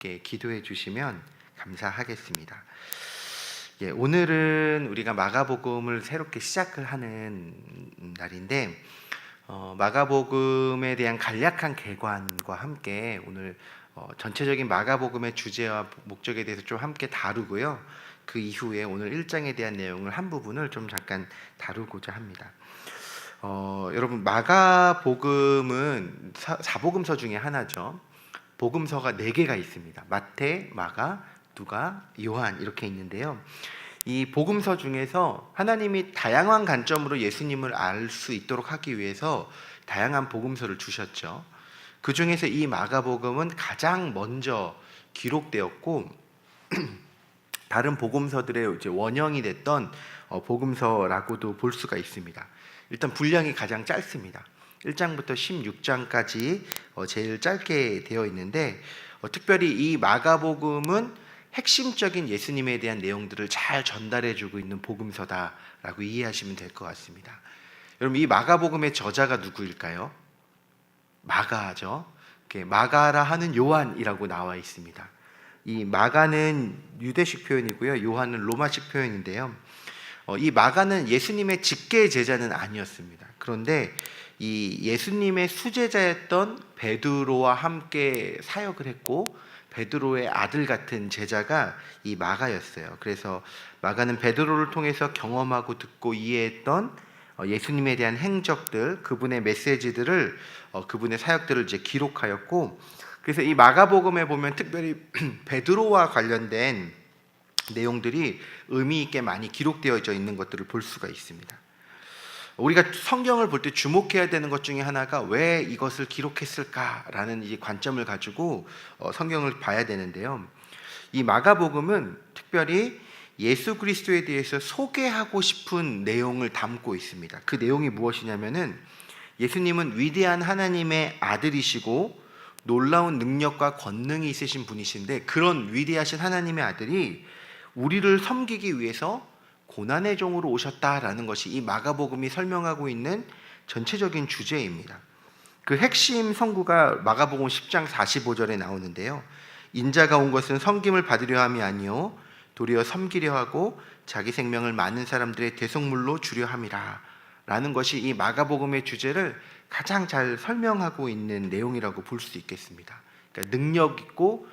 기도해 주시면 감사하겠습니다. 오늘은 우리가 마가복음을 새롭게 시작을 하는 날인데 마가복음에 대한 간략한 개관과 함께 오늘 전체적인 마가복음의 주제와 목적에 대해서 좀 함께 다루고요. 그 이후에 오늘 1장에 대한 내용을 한 부분을 좀 잠깐 다루고자 합니다. 여러분, 마가복음은 사복음서 중에 하나죠. 복음서가 4개가 있습니다. 마태, 마가, 누가, 요한 이렇게 있는데요. 이 복음서 중에서 하나님이 다양한 관점으로 예수님을 알 수 있도록 하기 위해서 다양한 복음서를 주셨죠. 그 중에서 이 마가복음은 가장 먼저 기록되었고 다른 복음서들의 이제 원형이 됐던 복음서라고도 볼 수가 있습니다. 일단 분량이 가장 짧습니다. 1장부터 16장까지 제일 짧게 되어 있는데 특별히 이 마가복음은 핵심적인 예수님에 대한 내용들을 잘 전달해주고 있는 복음서다라고 이해하시면 될 것 같습니다. 여러분, 이 마가복음의 저자가 누구일까요? 마가죠. 마가라 하는 요한이라고 나와 있습니다. 이 마가는 유대식 표현이고요, 요한은 로마식 표현인데요. 이 마가는 예수님의 직계 제자는 아니었습니다. 그런데 이 예수님의 수제자였던 베드로와 함께 사역을 했고 베드로의 아들 같은 제자가 이 마가였어요. 그래서 마가는 베드로를 통해서 경험하고 듣고 이해했던 예수님에 대한 행적들, 그분의 메시지들을 그분의 사역들을 이제 기록하였고, 그래서 이 마가복음에 보면 특별히 베드로와 관련된 내용들이 의미 있게 많이 기록되어져 있는 것들을 볼 수가 있습니다. 우리가 성경을 볼 때 주목해야 되는 것 중에 하나가 왜 이것을 기록했을까라는 이 관점을 가지고 성경을 봐야 되는데요. 이 마가복음은 특별히 예수 그리스도에 대해서 소개하고 싶은 내용을 담고 있습니다. 그 내용이 무엇이냐면은 예수님은 위대한 하나님의 아들이시고 놀라운 능력과 권능이 있으신 분이신데, 그런 위대하신 하나님의 아들이 우리를 섬기기 위해서 고난의 종으로 오셨다라는 것이 이 마가복음이 설명하고 있는 전체적인 주제입니다. 그 핵심 선구가 마가복음 10장 45절에 나오는데요. 인자가 온 것은 섬김을 받으려 함이 아니요 도리어 섬기려 하고 자기 생명을 많은 사람들의 대속물로 주려 함이라 라는 것이 이 마가복음의 주제를 가장 잘 설명하고 있는 내용이라고 볼 수 있겠습니다. 그러니까 능력 있고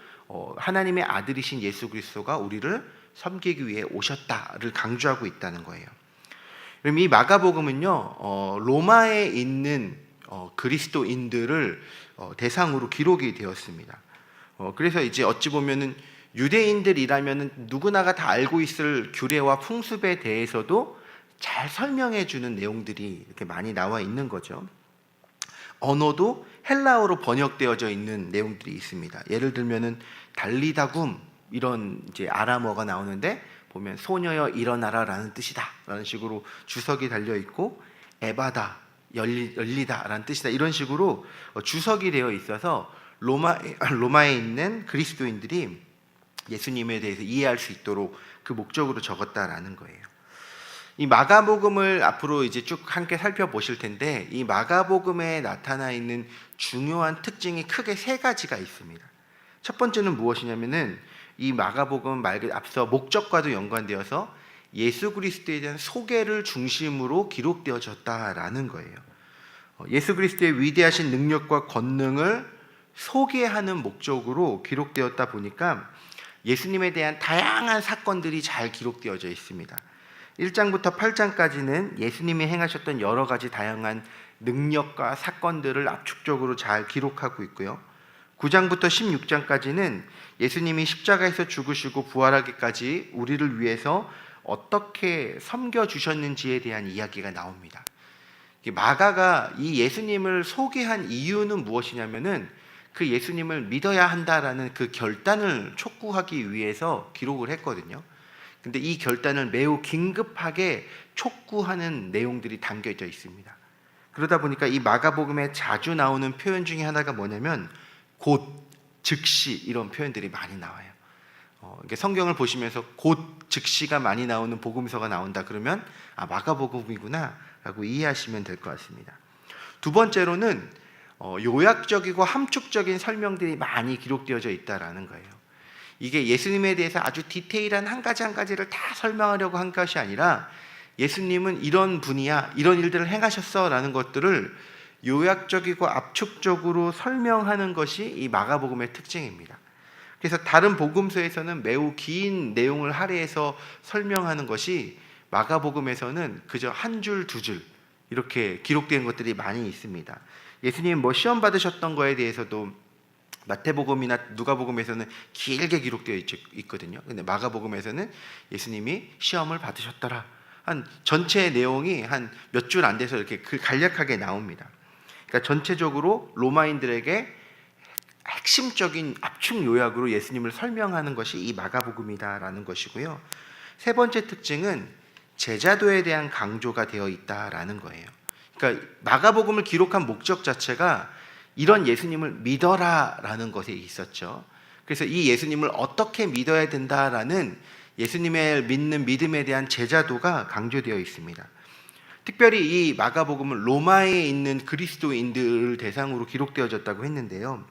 하나님의 아들이신 예수 그리스도가 우리를 섬기기 위해 오셨다를 강조하고 있다는 거예요. 그럼 이 마가복음은요, 로마에 있는 그리스도인들을 대상으로 기록이 되었습니다. 그래서 이제 어찌 보면은 유대인들이라면은 누구나가 다 알고 있을 규례와 풍습에 대해서도 잘 설명해 주는 내용들이 이렇게 많이 나와 있는 거죠. 언어도 헬라어로 번역되어져 있는 내용들이 있습니다. 예를 들면은 달리다굼 이런 이제 아람어가 나오는데 보면 소녀여 일어나라라는 뜻이다라는 식으로 주석이 달려 있고, 에바다 열리다라는 뜻이다 이런 식으로 주석이 되어 있어서 로마에 있는 그리스도인들이 예수님에 대해서 이해할 수 있도록 그 목적으로 적었다라는 거예요. 이 마가복음을 앞으로 이제 쭉 함께 살펴보실 텐데, 이 마가복음에 나타나 있는 중요한 특징이 크게 3가지가 있습니다. 첫 번째는 무엇이냐면은 이 마가복음은 앞서 목적과도 연관되어서 예수 그리스도에 대한 소개를 중심으로 기록되어졌다라는 거예요. 예수 그리스도의 위대하신 능력과 권능을 소개하는 목적으로 기록되었다 보니까 예수님에 대한 다양한 사건들이 잘 기록되어져 있습니다. 1장부터 8장까지는 예수님이 행하셨던 여러 가지 다양한 능력과 사건들을 압축적으로 잘 기록하고 있고요. 9장부터 16장까지는 예수님이 십자가에서 죽으시고 부활하기까지 우리를 위해서 어떻게 섬겨주셨는지에 대한 이야기가 나옵니다. 마가가 이 예수님을 소개한 이유는 무엇이냐면은 그 예수님을 믿어야 한다라는 그 결단을 촉구하기 위해서 기록을 했거든요. 근데 이 결단을 매우 긴급하게 촉구하는 내용들이 담겨져 있습니다. 그러다 보니까 이 마가복음에 자주 나오는 표현 중에 하나가 뭐냐면 곧, 즉시 이런 표현들이 많이 나와요. 성경을 보시면서 곧, 즉시가 많이 나오는 복음서가 나온다 그러면 마가복음이구나 라고 이해하시면 될 것 같습니다. 두 번째로는 요약적이고 함축적인 설명들이 많이 기록되어져 있다라는 거예요. 이게 예수님에 대해서 아주 디테일한 한 가지 한 가지를 다 설명하려고 한 것이 아니라 예수님은 이런 분이야, 이런 일들을 행하셨어 라는 것들을 요약적이고 압축적으로 설명하는 것이 이 마가복음의 특징입니다. 그래서 다른 복음서에서는 매우 긴 내용을 할애해서 설명하는 것이 마가복음에서는 그저 한 줄, 두 줄 이렇게 기록된 것들이 많이 있습니다. 예수님 뭐 시험 받으셨던 거에 대해서도 마태복음이나 누가복음에서는 길게 기록되어 있거든요. 근데 마가복음에서는 예수님이 시험을 받으셨더라, 한 전체 내용이 한 몇 줄 안 돼서 이렇게 간략하게 나옵니다. 그러니까 전체적으로 로마인들에게 핵심적인 압축 요약으로 예수님을 설명하는 것이 이 마가복음이다라는 것이고요. 세 번째 특징은 제자도에 대한 강조가 되어 있다라는 거예요. 그러니까 마가복음을 기록한 목적 자체가 이런 예수님을 믿어라라는 것에 있었죠. 그래서 이 예수님을 어떻게 믿어야 된다라는 예수님의 믿는 믿음에 대한 제자도가 강조되어 있습니다. 특별히 이 마가복음은 로마에 있는 그리스도인들을 대상으로 기록되어졌다고 했는데요.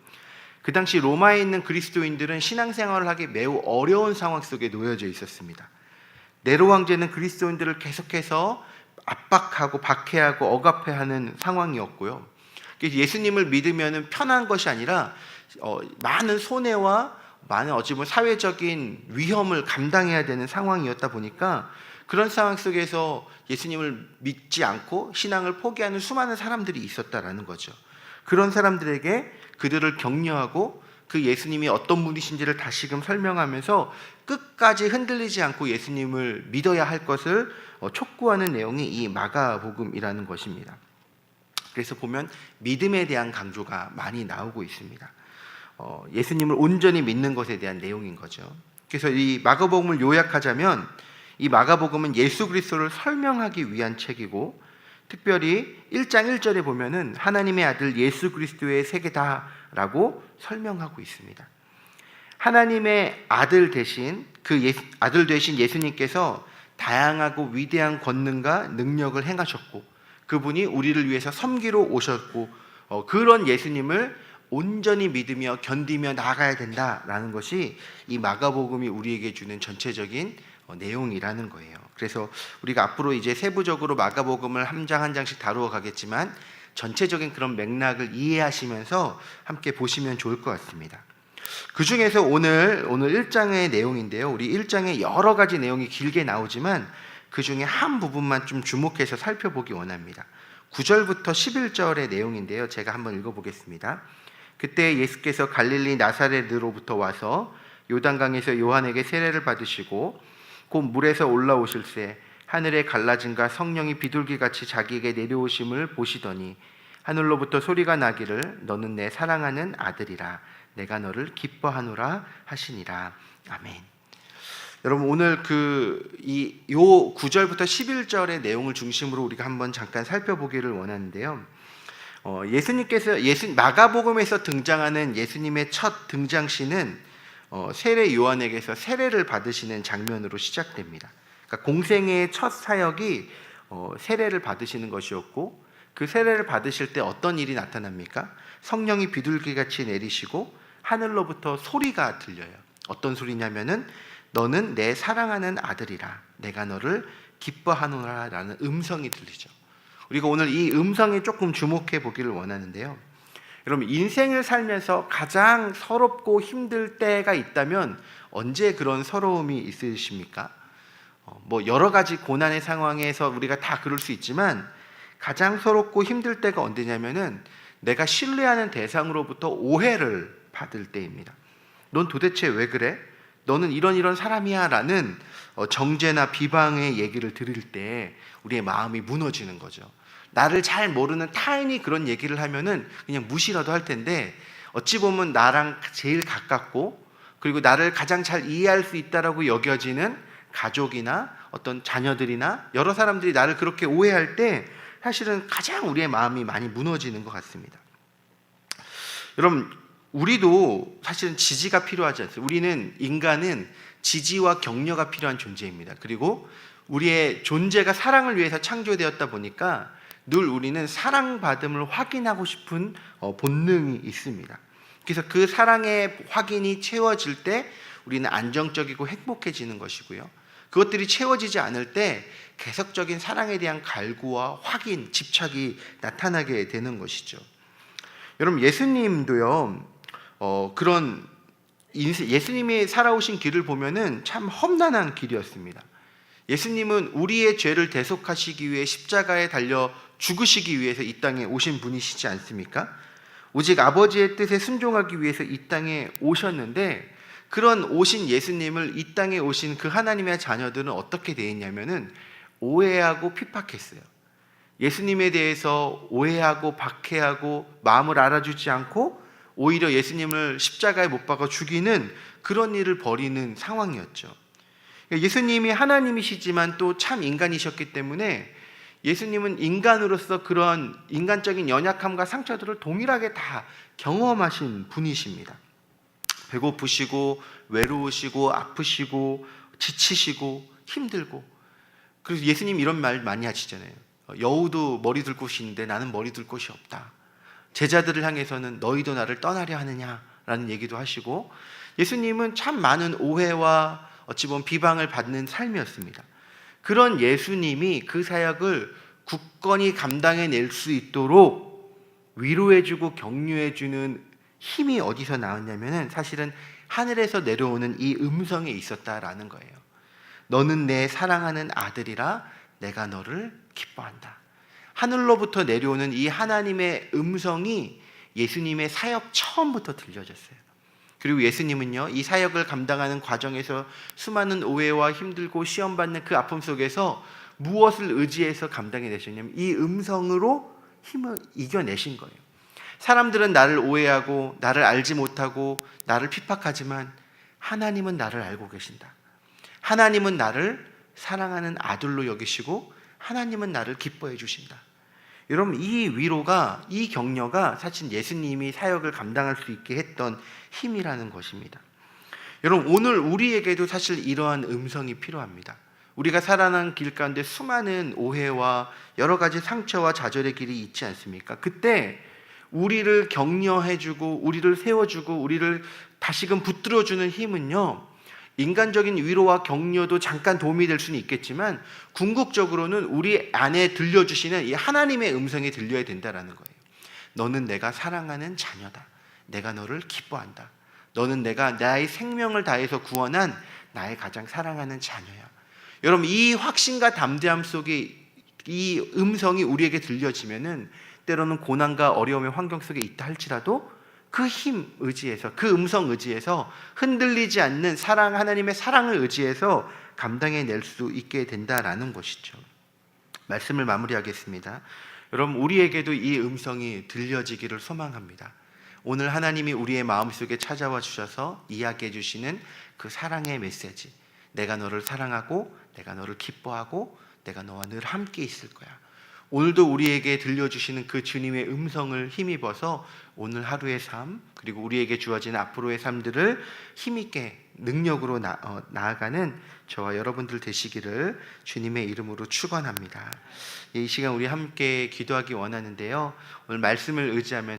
그 당시 로마에 있는 그리스도인들은 신앙생활을 하기 매우 어려운 상황 속에 놓여져 있었습니다. 네로 황제는 그리스도인들을 계속해서 압박하고 박해하고 억압해하는 상황이었고요. 예수님을 믿으면 편한 것이 아니라 많은 손해와 많은 어찌 보면 사회적인 위험을 감당해야 되는 상황이었다 보니까 그런 상황 속에서 예수님을 믿지 않고 신앙을 포기하는 수많은 사람들이 있었다라는 거죠. 그런 사람들에게 그들을 격려하고 그 예수님이 어떤 분이신지를 다시금 설명하면서 끝까지 흔들리지 않고 예수님을 믿어야 할 것을 촉구하는 내용이 이 마가복음이라는 것입니다. 그래서 보면 믿음에 대한 강조가 많이 나오고 있습니다. 예수님을 온전히 믿는 것에 대한 내용인 거죠. 그래서 이 마가복음을 요약하자면 이 마가복음은 예수 그리스도를 설명하기 위한 책이고, 특별히 1장 1절에 보면은 하나님의 아들 예수 그리스도의 세계다라고 설명하고 있습니다. 하나님의 아들 대신 아들 되신 예수님께서 다양하고 위대한 권능과 능력을 행하셨고, 그분이 우리를 위해서 섬기러 오셨고, 그런 예수님을 온전히 믿으며 견디며 나아가야 된다라는 것이 이 마가복음이 우리에게 주는 전체적인 내용이라는 거예요. 그래서 우리가 앞으로 이제 세부적으로 마가복음을 한 장 한 장씩 다루어 가겠지만 전체적인 그런 맥락을 이해하시면서 함께 보시면 좋을 것 같습니다. 그 중에서 오늘 1장의 내용인데요. 우리 1장에 여러 가지 내용이 길게 나오지만 그 중에 한 부분만 좀 주목해서 살펴보기 원합니다. 9절부터 11절의 내용인데요. 제가 한번 읽어보겠습니다. 그때 예수께서 갈릴리 나사렛으로부터 와서 요단강에서 요한에게 세례를 받으시고 곧 물에서 올라오실새 하늘의 갈라짐과 성령이 비둘기같이 자기에게 내려오심을 보시더니 하늘로부터 소리가 나기를 너는 내 사랑하는 아들이라 내가 너를 기뻐하노라 하시니라. 아멘. 여러분 오늘 요 9절부터 11절의 내용을 중심으로 우리가 한번 잠깐 살펴보기를 원하는데요. 마가복음에서 등장하는 예수님의 첫 등장시는 세례 요한에게서 세례를 받으시는 장면으로 시작됩니다. 그러니까 공생애의 첫 사역이 세례를 받으시는 것이었고, 그 세례를 받으실 때 어떤 일이 나타납니까? 성령이 비둘기같이 내리시고 하늘로부터 소리가 들려요. 어떤 소리냐면은 너는 내 사랑하는 아들이라 내가 너를 기뻐하노라 라는 음성이 들리죠. 우리가 오늘 이 음성에 조금 주목해 보기를 원하는데요. 여러분 인생을 살면서 가장 서럽고 힘들 때가 있다면 언제 그런 서러움이 있으십니까? 뭐 여러 가지 고난의 상황에서 우리가 다 그럴 수 있지만 가장 서럽고 힘들 때가 언제냐면은 내가 신뢰하는 대상으로부터 오해를 받을 때입니다. 넌 도대체 왜 그래? 너는 이런 사람이야 라는 정죄나 비방의 얘기를 들을 때 우리의 마음이 무너지는 거죠. 나를 잘 모르는 타인이 그런 얘기를 하면은 그냥 무시라도 할 텐데, 어찌 보면 나랑 제일 가깝고 그리고 나를 가장 잘 이해할 수 있다라고 여겨지는 가족이나 어떤 자녀들이나 여러 사람들이 나를 그렇게 오해할 때 사실은 가장 우리의 마음이 많이 무너지는 것 같습니다. 여러분 우리도 사실은 지지가 필요하지 않습니까? 인간은 지지와 격려가 필요한 존재입니다. 그리고 우리의 존재가 사랑을 위해서 창조되었다 보니까 늘 우리는 사랑받음을 확인하고 싶은 본능이 있습니다. 그래서 그 사랑의 확인이 채워질 때 우리는 안정적이고 행복해지는 것이고요. 그것들이 채워지지 않을 때 계속적인 사랑에 대한 갈구와 확인, 집착이 나타나게 되는 것이죠. 여러분, 예수님도요, 예수님이 살아오신 길을 보면은 참 험난한 길이었습니다. 예수님은 우리의 죄를 대속하시기 위해 십자가에 달려 죽으시기 위해서 이 땅에 오신 분이시지 않습니까? 오직 아버지의 뜻에 순종하기 위해서 이 땅에 오셨는데, 그런 오신 예수님을 이 땅에 오신 그 하나님의 자녀들은 어떻게 되었냐면은 오해하고 핍박했어요. 예수님에 대해서 오해하고 박해하고 마음을 알아주지 않고 오히려 예수님을 십자가에 못 박아 죽이는 그런 일을 벌이는 상황이었죠. 예수님이 하나님이시지만 또 참 인간이셨기 때문에 예수님은 인간으로서 그런 인간적인 연약함과 상처들을 동일하게 다 경험하신 분이십니다. 배고프시고 외로우시고 아프시고 지치시고 힘들고, 그래서 예수님 이런 말 많이 하시잖아요. 여우도 머리 둘 곳이 있는데 나는 머리 둘 곳이 없다. 제자들을 향해서는 너희도 나를 떠나려 하느냐라는 얘기도 하시고, 예수님은 참 많은 오해와 어찌 보면 비방을 받는 삶이었습니다. 그런 예수님이 그 사역을 굳건히 감당해낼 수 있도록 위로해주고 격려해주는 힘이 어디서 나왔냐면은 사실은 하늘에서 내려오는 이 음성에 있었다라는 거예요. 너는 내 사랑하는 아들이라 내가 너를 기뻐한다. 하늘로부터 내려오는 이 하나님의 음성이 예수님의 사역 처음부터 들려졌어요. 그리고 예수님은요, 이 사역을 감당하는 과정에서 수많은 오해와 힘들고 시험받는 그 아픔 속에서 무엇을 의지해서 감당해내셨냐면 이 음성으로 힘을 이겨내신 거예요. 사람들은 나를 오해하고 나를 알지 못하고 나를 핍박하지만 하나님은 나를 알고 계신다. 하나님은 나를 사랑하는 아들로 여기시고 하나님은 나를 기뻐해 주신다. 여러분, 이 위로가, 이 격려가 사실 예수님이 사역을 감당할 수 있게 했던 힘이라는 것입니다. 여러분, 오늘 우리에게도 사실 이러한 음성이 필요합니다. 우리가 살아가는 길 가운데 수많은 오해와 여러 가지 상처와 좌절의 길이 있지 않습니까? 그때 우리를 격려해주고 우리를 세워주고 우리를 다시금 붙들어주는 힘은요, 인간적인 위로와 격려도 잠깐 도움이 될 수는 있겠지만 궁극적으로는 우리 안에 들려주시는 이 하나님의 음성이 들려야 된다는 거예요. 너는 내가 사랑하는 자녀다. 내가 너를 기뻐한다. 너는 내가 나의 생명을 다해서 구원한 나의 가장 사랑하는 자녀야. 여러분, 이 확신과 담대함 속에 이 음성이 우리에게 들려지면은 때로는 고난과 어려움의 환경 속에 있다 할지라도 그 힘 의지에서, 그 음성 의지에서 흔들리지 않는 사랑, 하나님의 사랑을 의지해서 감당해낼 수 있게 된다라는 것이죠. 말씀을 마무리하겠습니다. 여러분, 우리에게도 이 음성이 들려지기를 소망합니다. 오늘 하나님이 우리의 마음속에 찾아와 주셔서 이야기해 주시는 그 사랑의 메시지, 내가 너를 사랑하고 내가 너를 기뻐하고 내가 너와 늘 함께 있을 거야. 오늘도 우리에게 들려주시는 그 주님의 음성을 힘입어서 오늘 하루의 삶, 그리고 우리에게 주어진 앞으로의 삶들을 힘있게 능력으로 나아가는 저와 여러분들 되시기를 주님의 이름으로 축원합니다. 이 시간 우리 함께 기도하기 원하는데요, 오늘 말씀을 의지하면